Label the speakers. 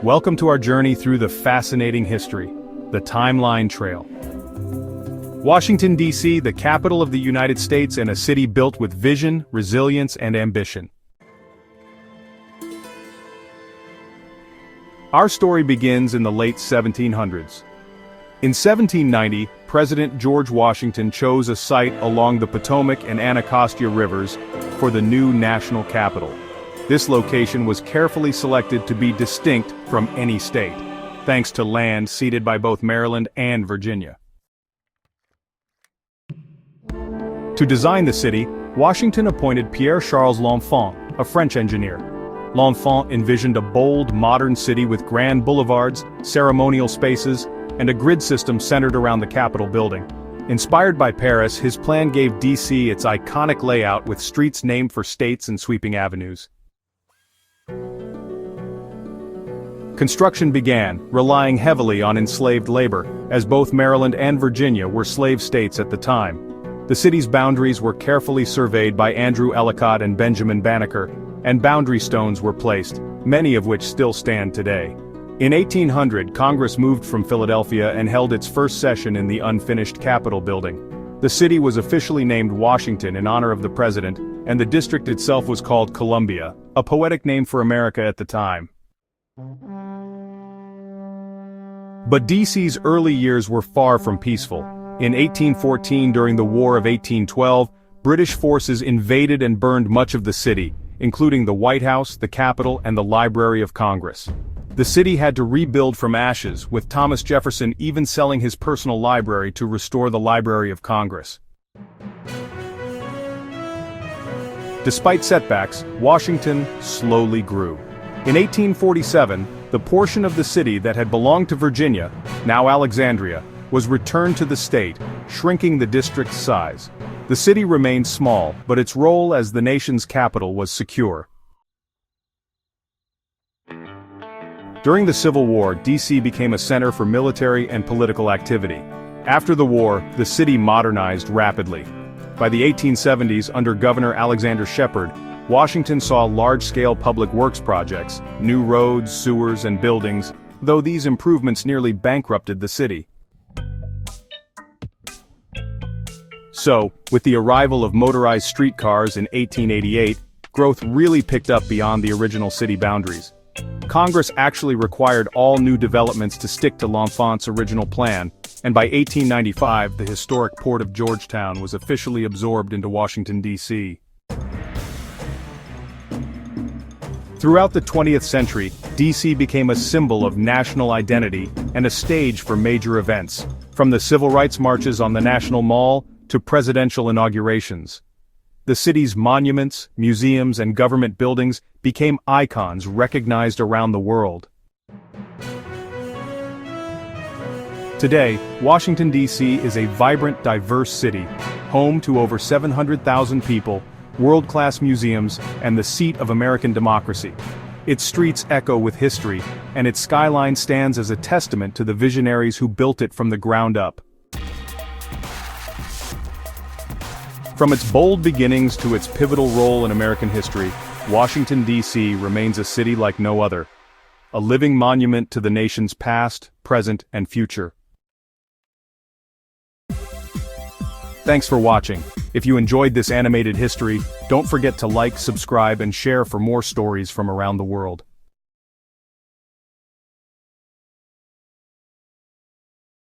Speaker 1: Welcome to our journey through the fascinating history, the Timeline Trail. Washington, D.C., the capital of the United States and a city built with vision, resilience, and ambition. Our story begins in the late 1700s. In 1790, President George Washington chose a site along the Potomac and Anacostia rivers for the new national capital. This location was carefully selected to be distinct from any state, thanks to land ceded by both Maryland and Virginia. To design the city, Washington appointed Pierre-Charles L'Enfant, a French engineer. L'Enfant envisioned a bold, modern city with grand boulevards, ceremonial spaces, and a grid system centered around the Capitol building. Inspired by Paris, his plan gave D.C. its iconic layout with streets named for states and sweeping avenues. Construction began, relying heavily on enslaved labor, as both Maryland and Virginia were slave states at the time. The city's boundaries were carefully surveyed by Andrew Ellicott and Benjamin Banneker, and boundary stones were placed, many of which still stand today. In 1800, Congress moved from Philadelphia and held its first session in the unfinished Capitol building. The city was officially named Washington in honor of the president, and the district itself was called Columbia, a poetic name for America at the time. But D.C.'s early years were far from peaceful. In 1814, during the War of 1812, British forces invaded and burned much of the city, including the White House, the Capitol, and the Library of Congress. The city had to rebuild from ashes, with Thomas Jefferson even selling his personal library to restore the Library of Congress. Despite setbacks, Washington slowly grew. In 1847, the portion of the city that had belonged to Virginia, now Alexandria, was returned to the state, shrinking the district's size. The city remained small, but its role as the nation's capital was secure. During the Civil War, D.C. became a center for military and political activity. After the war, the city modernized rapidly. By the 1870s, under Governor Alexander Shepard, Washington saw large-scale public works projects, new roads, sewers, and buildings, though these improvements nearly bankrupted the city. So, with the arrival of motorized streetcars in 1888, growth really picked up beyond the original city boundaries. Congress actually required all new developments to stick to L'Enfant's original plan, and by 1895 the historic port of Georgetown was officially absorbed into Washington, D.C. Throughout the 20th century, D.C. became a symbol of national identity and a stage for major events, from the civil rights marches on the National Mall to presidential inaugurations. The city's monuments, museums, and government buildings became icons recognized around the world. Today, Washington, D.C. is a vibrant, diverse city, home to over 700,000 people, world-class museums, and the seat of American democracy. Its streets echo with history, and its skyline stands as a testament to the visionaries who built it from the ground up. From its bold beginnings to its pivotal role in American history, Washington, D.C. remains a city like no other, a living monument to the nation's past, present, and future. Thanks for watching. If you enjoyed this animated history, don't forget to like, subscribe, and share for more stories from around the world.